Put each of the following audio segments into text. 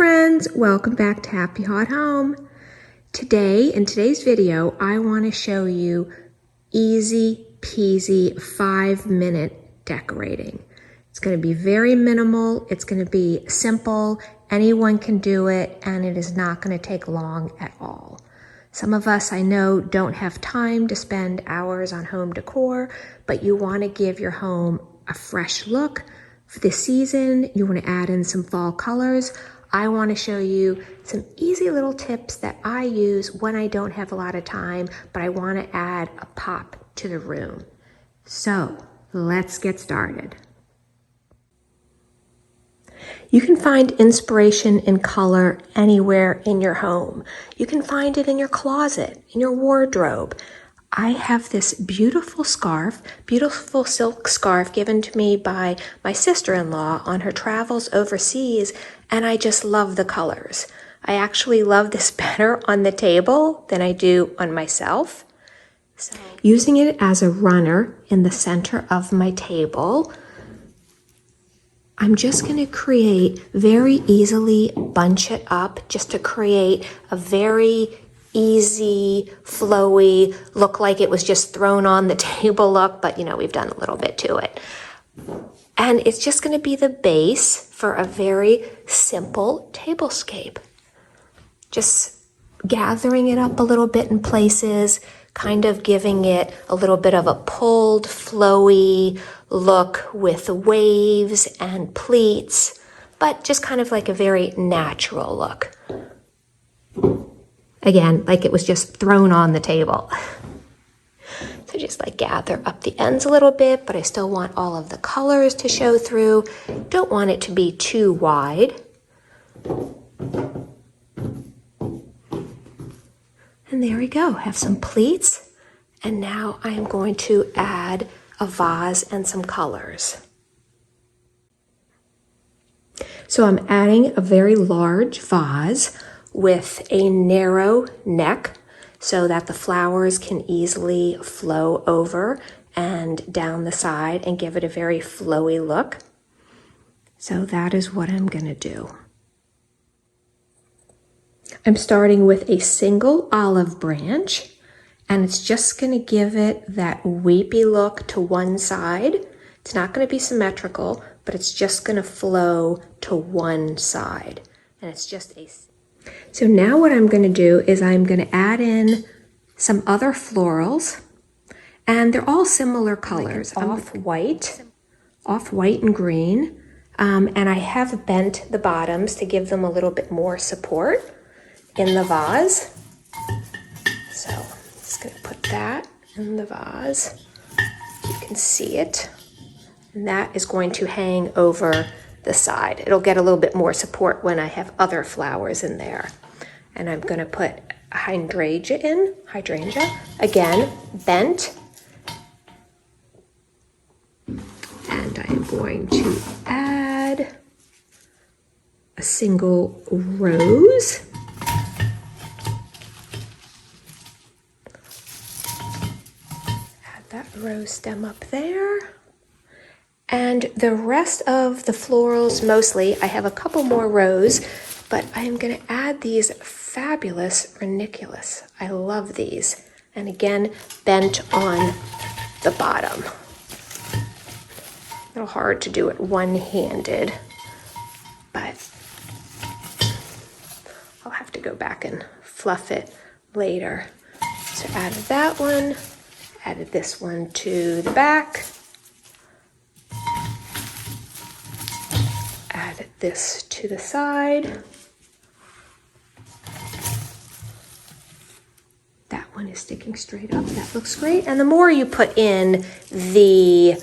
friends, welcome back to Happy Hot Home. Today, in today's video, I want to show you easy peasy 5-minute decorating. It's going to be very minimal, it's going to be simple, anyone can do it, and it is not going to take long at all. Some of us, I know, don't have time to spend hours on home decor, but you want to give your home a fresh look. For this season, you want to add in some fall colors. I want to show you some easy little tips that I use when I don't have a lot of time, but I want to add a pop to the room. So let's get started. You can find inspiration in color anywhere in your home. You can find it in your closet, in your wardrobe. I have this beautiful scarf, beautiful silk scarf given to me by my sister-in-law on her travels overseas, and I just love the colors. I actually love this better on the table than I do on myself. So, using it as a runner in the center of my table, I'm just going to create very easily, bunch it up just to create a very easy, flowy, look like it was just thrown on the table look, but you know, we've done a little bit to it. And it's just going to be the base for a very simple tablescape. Just gathering it up a little bit in places, kind of giving it a little bit of a pulled, flowy look with waves and pleats, but just kind of like a very natural look. Again, like it was just thrown on the table. So just like gather up the ends a little bit, but I still want all of the colors to show through. Don't want it to be too wide. And there we go, have some pleats. And now I am going to add a vase and some colors. So I'm adding a very large vase with a narrow neck so that the flowers can easily flow over and down the side and give it a very flowy look. So that is what I'm going to do. I'm starting with a single olive branch, and it's just going to give it that weepy look to one side. It's not going to be symmetrical, but it's just going to flow to one side. And it's just a... So now what I'm going to do is I'm going to add in some other florals, and they're all similar colors. Off-white and green, and I have bent the bottoms to give them a little bit more support in the vase. So I'm just going to put that in the vase. You can see it, and that is going to hang over the side. It'll get a little bit more support when I have other flowers in there. And I'm going to put a hydrangea in, again, bent. And I am going to add a single rose. Add that rose stem up there. And the rest of the florals, mostly, I have a couple more rows, but I am going to add these fabulous ranunculus. I love these. And again, bent on the bottom. A little hard to do it one-handed, but I'll have to go back and fluff it later. So added that one, added this one to the back. Added this to the side. That one is sticking straight up. That looks great. And the more you put in, the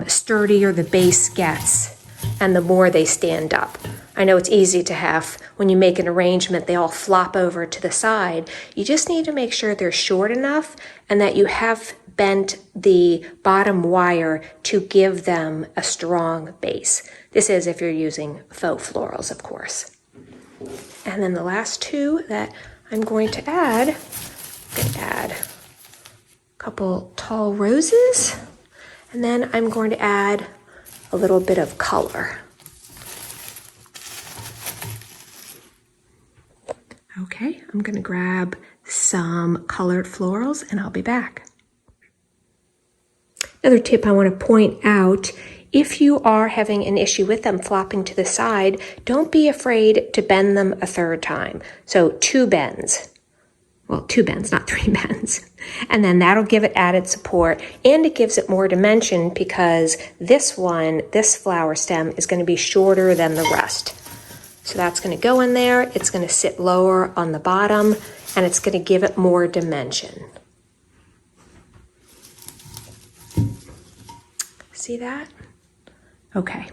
sturdier the base gets, and the more they stand up. I know it's easy to have, when you make an arrangement, they all flop over to the side. You just need to make sure they're short enough and that you have bent the bottom wire to give them a strong base. This is if you're using faux florals, of course. And then the last two that I'm going to add, a couple tall roses, and then I'm going to add a little bit of color. Okay, I'm gonna grab some colored florals and I'll be back. Another tip I want to point out, if you are having an issue with them flopping to the side, don't be afraid to bend them a third time. So 2 bends. Well, 2 bends, not 3 bends. And then that'll give it added support, and it gives it more dimension because this flower stem is going to be shorter than the rest. So that's going to go in there, it's going to sit lower on the bottom, and it's going to give it more dimension. See that? Okay.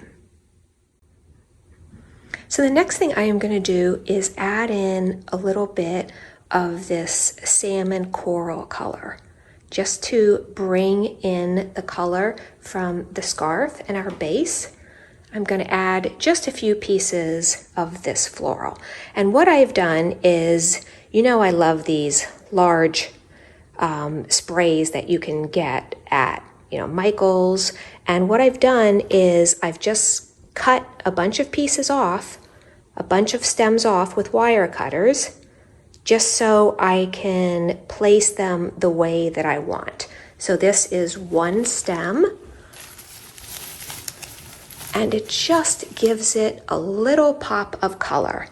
So the next thing I am going to do is add in a little bit of this salmon coral color, just to bring in the color from the scarf and our base. I'm going to add just a few pieces of this floral. And what I've done is, you know, I love these large sprays that you can get at, you know, Michael's. And what I've done is I've just cut a bunch of pieces off, a bunch of stems off with wire cutters, just so I can place them the way that I want. So this is one stem, and it just gives it a little pop of color.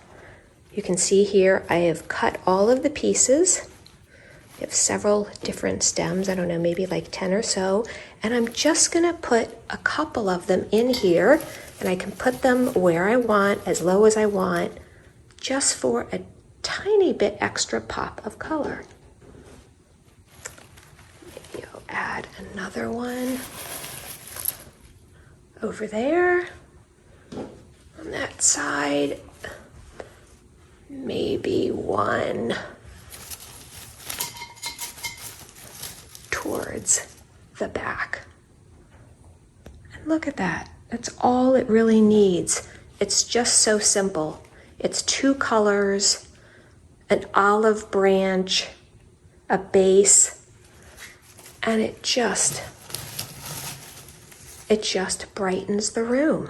You can see here I have cut all of the pieces. We have several different stems, I don't know, maybe like 10 or so, and I'm just gonna put a couple of them in here, and I can put them where I want, as low as I want, just for a tiny bit extra pop of color. Maybe I'll add another one over there on that side, maybe one towards the back. And look at that, that's all it really needs. It's just so simple. It's 2 colors, an olive branch, a base, and it just brightens the room.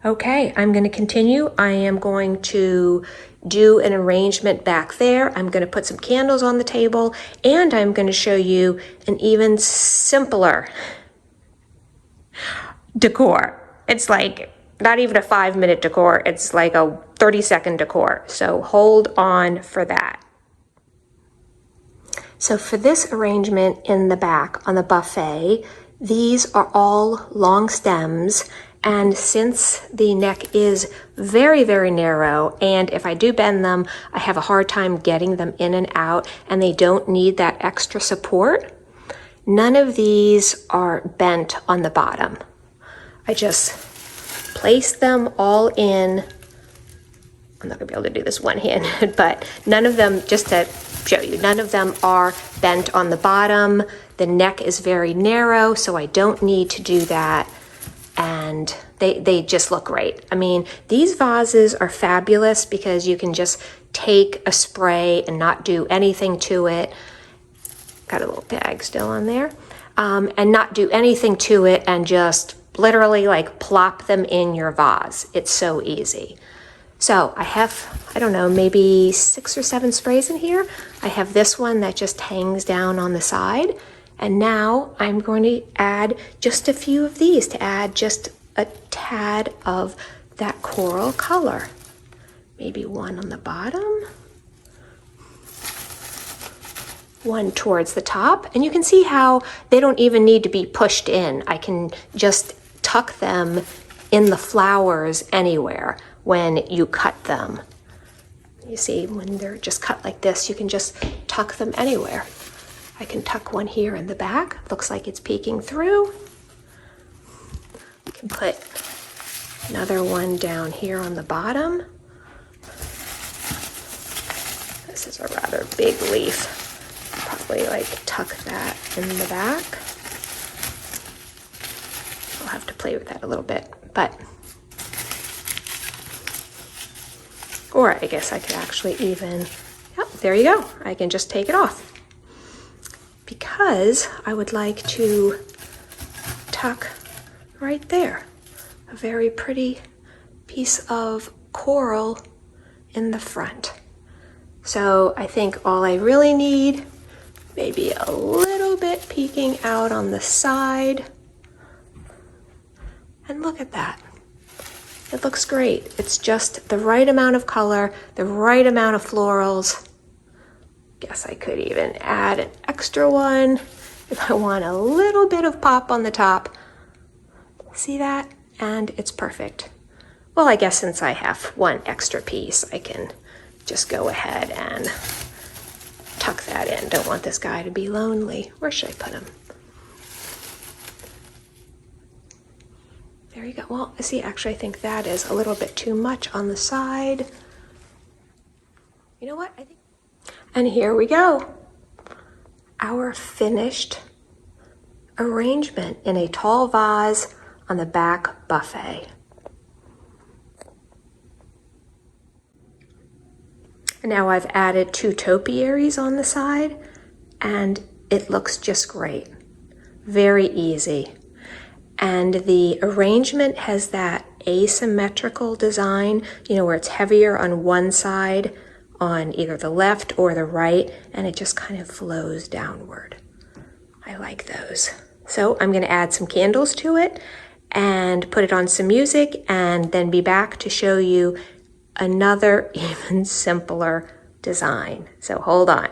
Okay, I'm going to continue. I am going to do an arrangement back there. I'm going to put some candles on the table, and I'm going to show you an even simpler decor. It's like not even a 5-minute decor, it's like a 30-second decor. So hold on for that. So for this arrangement in the back on the buffet, these are all long stems, and since the neck is very, very narrow, and if I do bend them, I have a hard time getting them in and out, and they don't need that extra support, none of these are bent on the bottom. I just place them all in. I'm not gonna be able to do this one-handed, but none of them, just to show you, none of them are bent on the bottom. The neck is very narrow, so I don't need to do that. And they just look great. I mean, these vases are fabulous because you can just take a spray and not do anything to it. Got a little tag still on there. And not do anything to it and just literally like plop them in your vase. It's so easy. So I have, I don't know, maybe 6 or 7 sprays in here. I have this one that just hangs down on the side. And now I'm going to add just a few of these to add just a tad of that coral color. Maybe one on the bottom, one towards the top. And you can see how they don't even need to be pushed in. I can just tuck them in the flowers anywhere when you cut them. You see, when they're just cut like this, you can just tuck them anywhere. I can tuck one here in the back. Looks like it's peeking through. I can put another one down here on the bottom. This is a rather big leaf. Probably like tuck that in the back. I'll have to play with that a little bit, but, or I guess I could actually even, yep, there you go. I can just take it off. Because I would like to tuck right there a very pretty piece of coral in the front. So I think all I really need, maybe a little bit peeking out on the side. And look at that. It looks great. It's just the right amount of color, the right amount of florals. Guess I could even add an extra one if I want a little bit of pop on the top. See that? And it's perfect. Well, I guess since I have one extra piece, I can just go ahead and tuck that in. Don't want this guy to be lonely. Where should I put him? There you go. Well, see, actually, I think that is a little bit too much on the side. You know what? I think. And here we go. Our finished arrangement in a tall vase on the back buffet. And now I've added 2 topiaries on the side, and it looks just great. Very easy. And the arrangement has that asymmetrical design, where it's heavier on one side, on either the left or the right, and it just kind of flows downward. I like those. So I'm going to add some candles to it and put it on some music, and then be back to show you another even simpler design. So hold on.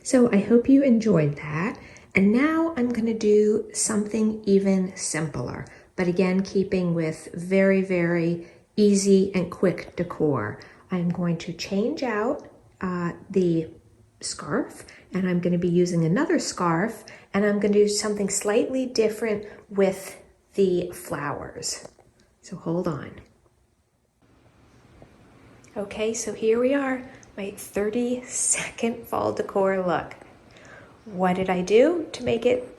So I hope you enjoyed that. And now I'm going to do something even simpler, but again, keeping with very, very easy and quick decor. I'm going to change out the scarf, and I'm going to be using another scarf, and I'm going to do something slightly different with the flowers. So hold on. Okay, so here we are, my 30-second fall decor look. What did I do to make it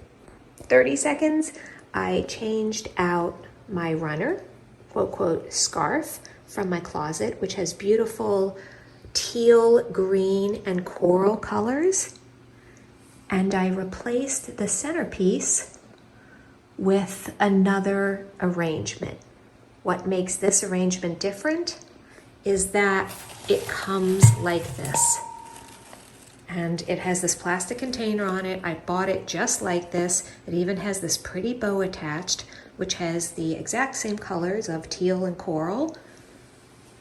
30 seconds? I changed out my runner, quote, quote, scarf from my closet, which has beautiful teal, green, and coral colors. And I replaced the centerpiece with another arrangement. What makes this arrangement different is that it comes like this. And it has this plastic container on it. I bought it just like this. It even has this pretty bow attached, which has the exact same colors of teal and coral.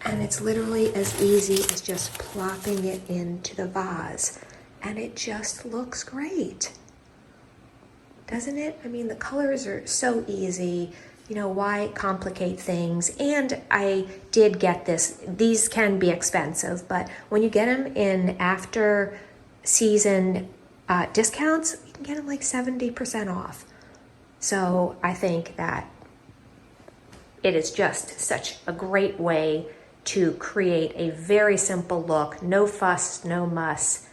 And it's literally as easy as just plopping it into the vase. And it just looks great. Doesn't it? I mean, the colors are so easy. You know, why complicate things? And I did get this. These can be expensive, but when you get them in after season discounts, you can get them like 70% off. So I think that it is just such a great way to create a very simple look. No fuss, no muss,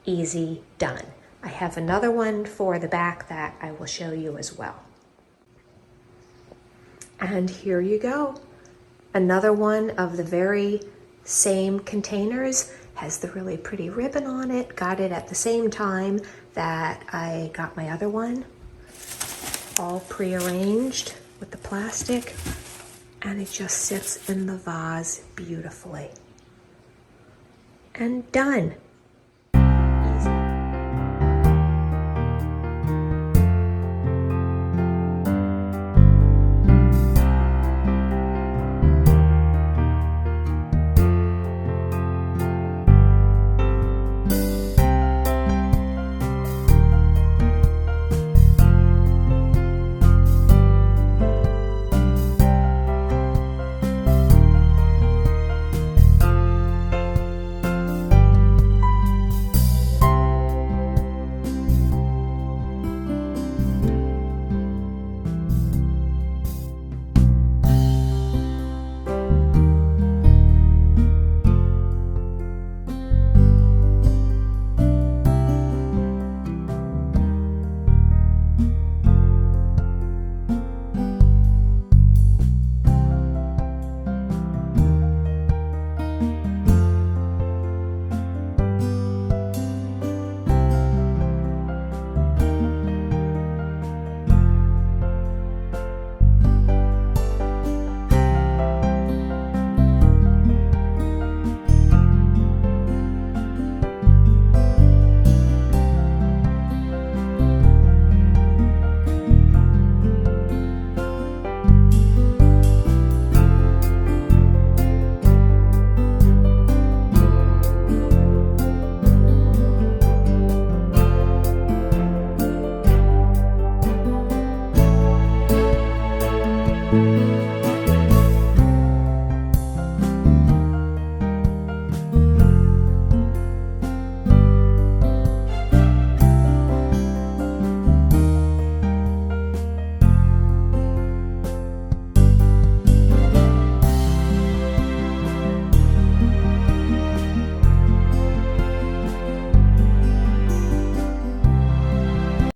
easy, done. I have another one for the back that I will show you as well. And here you go. Another one of the very same containers, has the really pretty ribbon on it. Got it at the same time that I got my other one. All prearranged with the plastic, and it just sits in the vase beautifully. And done.